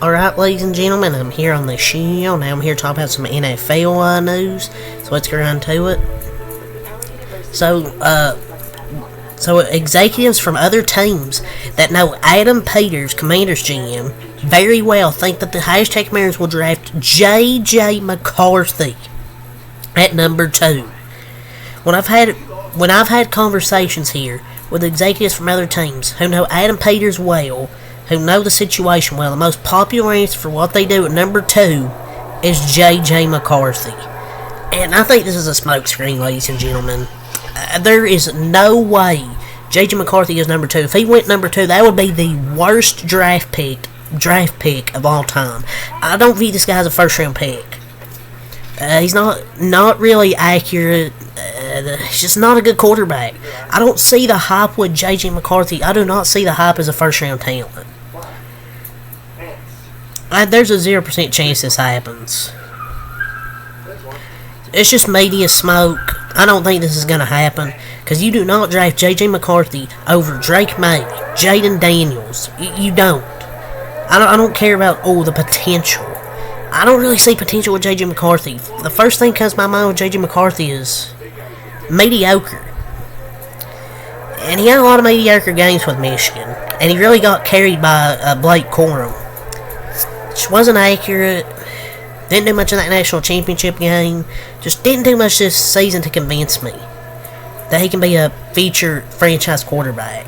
Alright, ladies and gentlemen, I'm here on the show. Now I'm here to talk about some NFL news. So let's get around to it. So executives from other teams that know Adam Peters, Commanders GM, very well think that the hashtag Commanders will draft J.J. McCarthy at number 2. When I've had conversations here with executives from other teams who know Adam Peters well, who know the situation well, the most popular answer for what they do at number 2 is J.J. McCarthy. And I think this is a smokescreen, ladies and gentlemen. There is no way J.J. McCarthy is number 2. If he went number 2, that would be the worst draft pick of all time. I don't view this guy as a first-round pick. He's not really accurate. He's just not a good quarterback. I don't see the hype with J.J. McCarthy. I do not see the hype as a first-round talent. There's a 0% chance this happens. It's just media smoke. I don't think this is going to happen, because you do not draft J.J. McCarthy over Drake May, Jaden Daniels. You don't. I don't care about, the potential. I don't really see potential with J.J. McCarthy. The first thing that comes to my mind with J.J. McCarthy is mediocre. And he had a lot of mediocre games with Michigan. And he really got carried by Blake Corum. Just wasn't accurate. Didn't do much in that national championship game. Just didn't do much this season to convince me that he can be a featured franchise quarterback.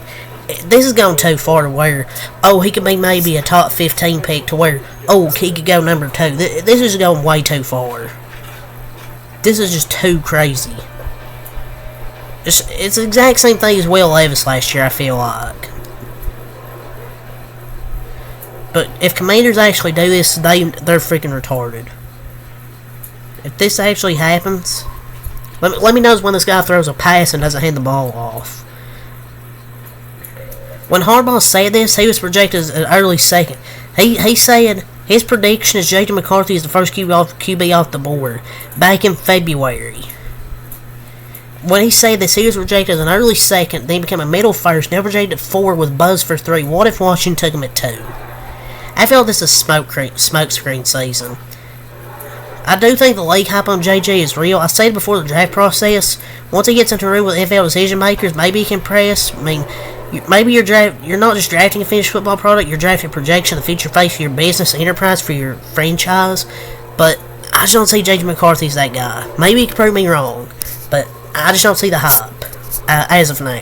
This is going too far to where, he could be maybe a top 15 pick to where, he could go number 2. This is going way too far. This is just too crazy. It's the exact same thing as Will Levis last year, I feel like. But if Commanders actually do this, they're freaking retarded. If this actually happens, let me know when this guy throws a pass and doesn't hand the ball off. When Harbaugh said this, he was projected as an early second. He said his prediction is J.J. McCarthy is the first QB off the board back in February. When he said this, he was projected as an early second, then became a middle first, now projected at 4 with buzz for 3. What if Washington took him at 2? I feel this is smokescreen season. I do think the league hype on JJ is real. I said before the draft process, once he gets into a room with NFL decision makers, maybe he can press. I mean, maybe you're not just drafting a finished football product, you're drafting a projection, the future face for your business enterprise, for your franchise. But I just don't see JJ McCarthy as that guy. Maybe he can prove me wrong, but I just don't see the hype as of now.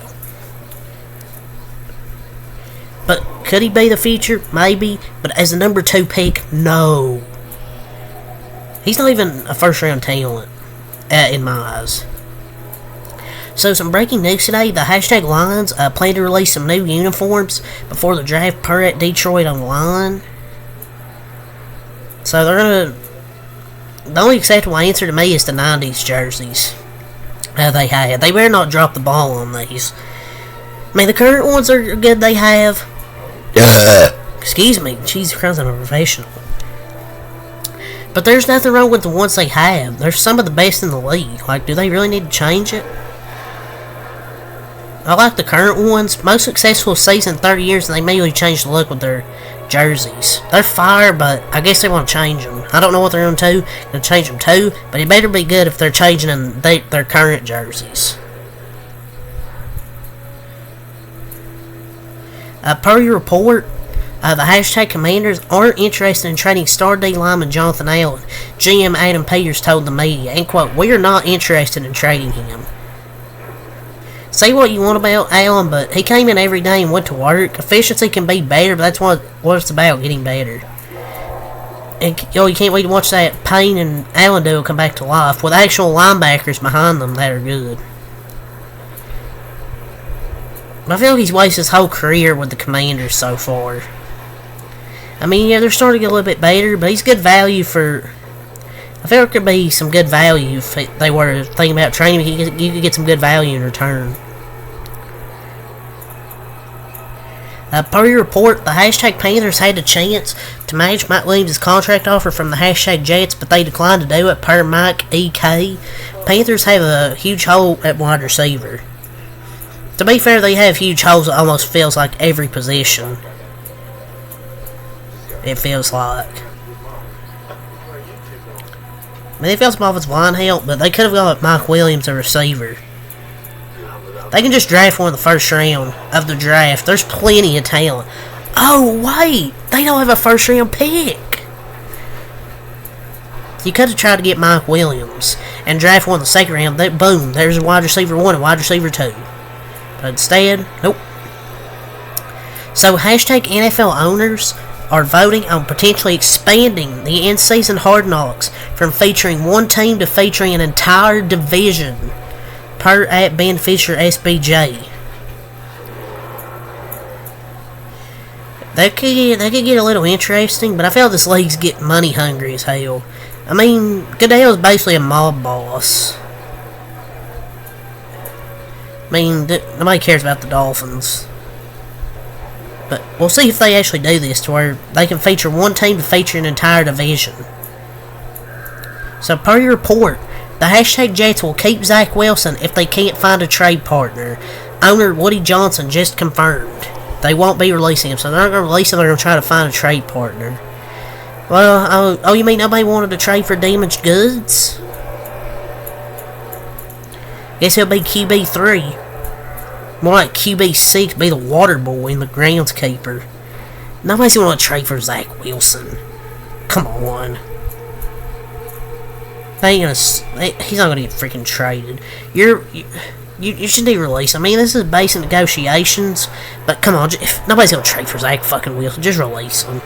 But could he be the future? Maybe. But as a number 2 pick, no. He's not even a first-round talent, in my eyes. So, some breaking news today. The hashtag Lions plan to release some new uniforms before the draft per at Detroit Online. So, they're going to... The only acceptable answer to me is the 90s jerseys they had. They better not drop the ball on these. I mean, the current ones are good they have. Excuse me. Jesus Christ, I'm a professional. But there's nothing wrong with the ones they have. They're some of the best in the league. Like, do they really need to change it? I like the current ones. Most successful season in 30 years, and they immediately changed the look with their jerseys. They're fire, but I guess they want to change them. I don't know what they're going to change them to, but it better be good if they're changing in their current jerseys. Per your report, the hashtag Commanders aren't interested in trading star D lineman Jonathan Allen. GM Adam Peters told the media, and quote, "We are not interested in trading him." Say what you want about Allen, but he came in every day and went to work. Efficiency can be better, but that's what it's about, getting better. And you can't wait to watch that Payne and Allen duo come back to life with actual linebackers behind them that are good. I feel like he's wasted his whole career with the Commanders so far. I mean, yeah, they're starting to get a little bit better, but he's good value for... I feel like there could be some good value if they were thinking about training. You could get some good value in return. Per your report, the hashtag Panthers had a chance to match Mike Williams' contract offer from the hashtag Jets, but they declined to do it, per Mike EK. Panthers have a huge hole at wide receiver. To be fair, they have huge holes that almost feels like every position. It feels like. I mean, they felt some offensive line help, but they could have got Mike Williams, a receiver. They can just draft one in the first round of the draft. There's plenty of talent. Oh, wait! They don't have a first round pick! You could have tried to get Mike Williams and draft one in the second round. Boom, there's a wide receiver 1 and wide receiver 2. But instead, nope. So, hashtag NFL owners are voting on potentially expanding the in-season Hard Knocks from featuring one team to featuring an entire division, per at Ben Fisher SBJ. That could get a little interesting, but I feel this league's getting money hungry as hell. I mean, Goodell's basically a mob boss. I mean, nobody cares about the Dolphins. But we'll see if they actually do this to where they can feature one team to feature an entire division. So, per your report, the hashtag Jets will keep Zach Wilson if they can't find a trade partner. Owner Woody Johnson just confirmed. They won't be releasing him, so they're not going to release him. They're going to try to find a trade partner. Well, oh, you mean nobody wanted to trade for damaged goods? Guess he'll be QB3. More like QB6, be the water boy and the groundskeeper. Nobody's going to trade for Zach Wilson. Come on. He's not going to get freaking traded. You should be released. I mean, this is basic negotiations, but come on, if nobody's going to trade for Zach fucking Wilson. Just release him.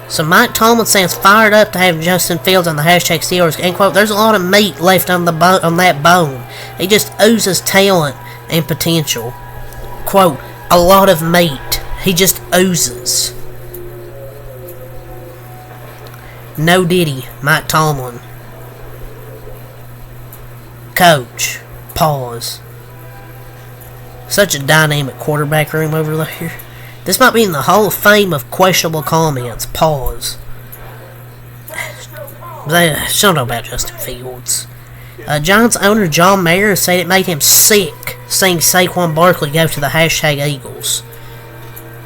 So Mike Tomlin sounds fired up to have Justin Fields on the hashtag Steelers. And quote, there's a lot of meat left on that bone. He just oozes talent and potential. Quote, a lot of meat. He just oozes. No Diddy, Mike Tomlin. Coach. Pause. Such a dynamic quarterback room over there. This might be in the Hall of Fame of questionable comments. Pause. I don't know about Justin Fields. Giants owner John Mayer said it made him sick seeing Saquon Barkley go to the hashtag Eagles.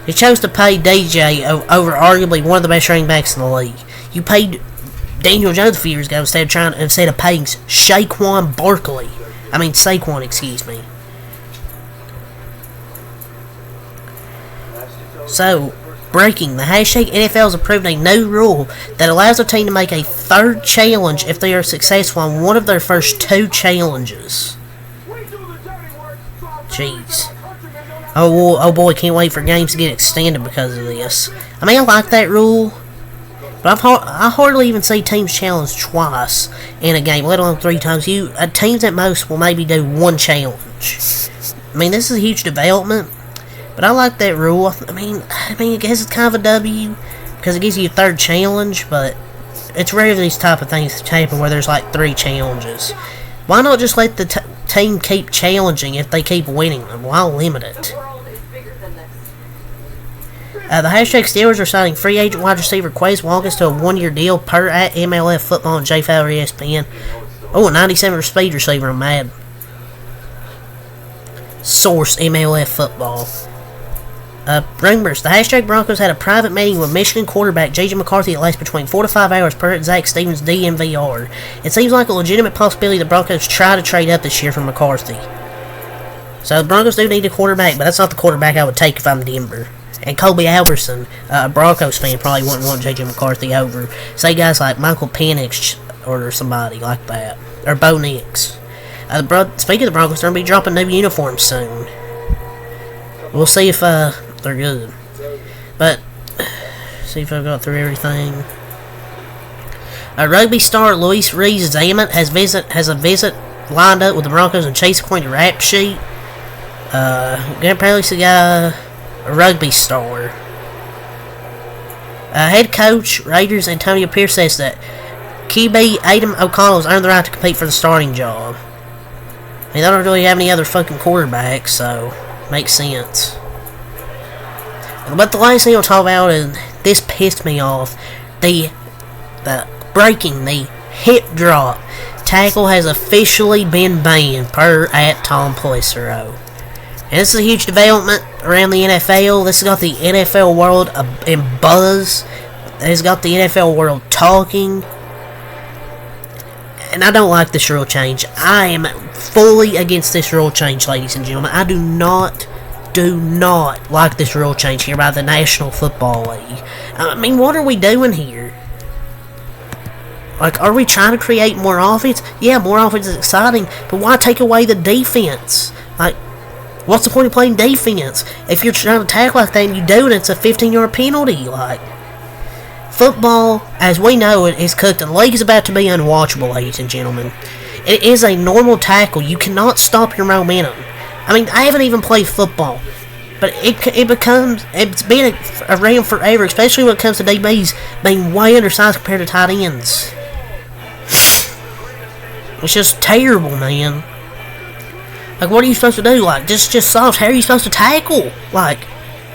He chose to pay DJ over arguably one of the best running backs in the league. You paid Daniel Jones a few years ago instead of paying Saquon, excuse me. So, breaking, the hashtag NFL has approved a new rule that allows a team to make a third challenge if they are successful on one of their first 2 challenges. Jeez. Oh boy, can't wait for games to get extended because of this. I mean, I like that rule, but I hardly even see teams challenge twice in a game, let alone 3 times. Teams at most will maybe do 1 challenge. I mean, this is a huge development. But I like that rule. I mean, I guess it's kind of a W because it gives you a third challenge, but it's rare these type of things happen where there's like 3 challenges. Why not just let the team keep challenging if they keep winning them? Why limit it? The hashtag Steelers are signing free agent wide receiver Quez Watkins to a 1-year deal per at MLF Football and J Fowler ESPN. Oh, a 97 speed receiver, I'm mad. Source MLF Football. Rumors. The hashtag Broncos had a private meeting with Michigan quarterback J.J. McCarthy that lasted between 4 to 5 hours per Zach Stevens' DMVR. It seems like a legitimate possibility the Broncos try to trade up this year for McCarthy. So the Broncos do need a quarterback, but that's not the quarterback I would take if I'm Denver. And Colby Alverson, a Broncos fan, probably wouldn't want J.J. McCarthy over, say, guys like Michael Penix or somebody like that. Or Bo Nix. Speaking of the Broncos, they're going to be dropping new uniforms soon. We'll see if they're good. But, see if I've got through everything. Rugby star Luis Rees-Zammit has a visit lined up with the Broncos and Chase according to Rap Sheet. Apparently he's a rugby star. Head coach Raiders Antonio Pierce says that QB Aidan O'Connell has earned the right to compete for the starting job. They don't really have any other fucking quarterbacks, so makes sense. But the last thing I'll talk about, and this pissed me off, the hip drop tackle has officially been banned per at Tom Pelissero. And this is a huge development. around the NFL. This has got the NFL world in buzz. It's got the NFL world talking. And I don't like this rule change. I am fully against this rule change, ladies and gentlemen. I do not like this rule change here by the National Football League. I mean, what are we doing here? Like, are we trying to create more offense? Yeah, more offense is exciting, but why take away the defense? Like, what's the point of playing defense? If you're trying to tackle like that and you do it, it's a 15-yard penalty. Like, football, as we know it, is cooked, and the league is about to be unwatchable, ladies and gentlemen. It is a normal tackle. You cannot stop your momentum. I mean, I haven't even played football, but it's been around forever, especially when it comes to DBs being way undersized compared to tight ends. It's just terrible, man. Like, what are you supposed to do? Like, just soft. How are you supposed to tackle? Like,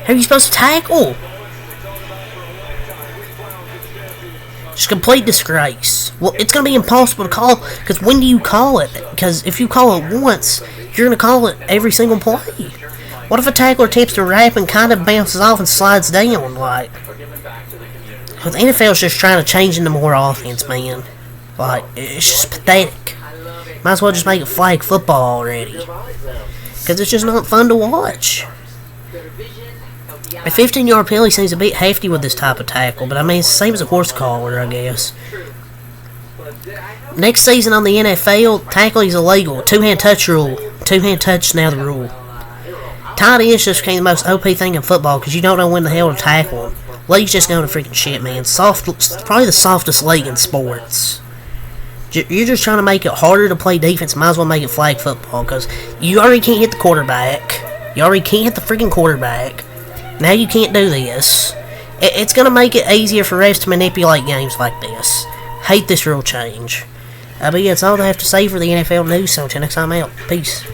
how are you supposed to tackle? Just complete disgrace. Well, it's going to be impossible to call, because when do you call it? Because if you call it once, you're going to call it every single play. What if a tackler attempts to wrap and kind of bounces off and slides down? Like, the NFL's just trying to change into more offense, man. Like, it's just pathetic. Might as well just make it flag football already. Because it's just not fun to watch. A 15-yard penalty seems a bit hefty with this type of tackle, but I mean, it's the same as a horse collar, I guess. Next season on the NFL, tackling is illegal. Two-hand touch rule. Two-hand touch is now the rule. Tight ends just became the most OP thing in football because you don't know when the hell to tackle them. League's just going to freaking shit, man. Probably the softest league in sports. You're just trying to make it harder to play defense. Might as well make it flag football because you already can't hit the quarterback. You already can't hit the freaking quarterback. Now you can't do this. It's going to make it easier for refs to manipulate games like this. Hate this rule change. But yeah, that's all I have to say for the NFL news. So until next time, I'm out. Peace.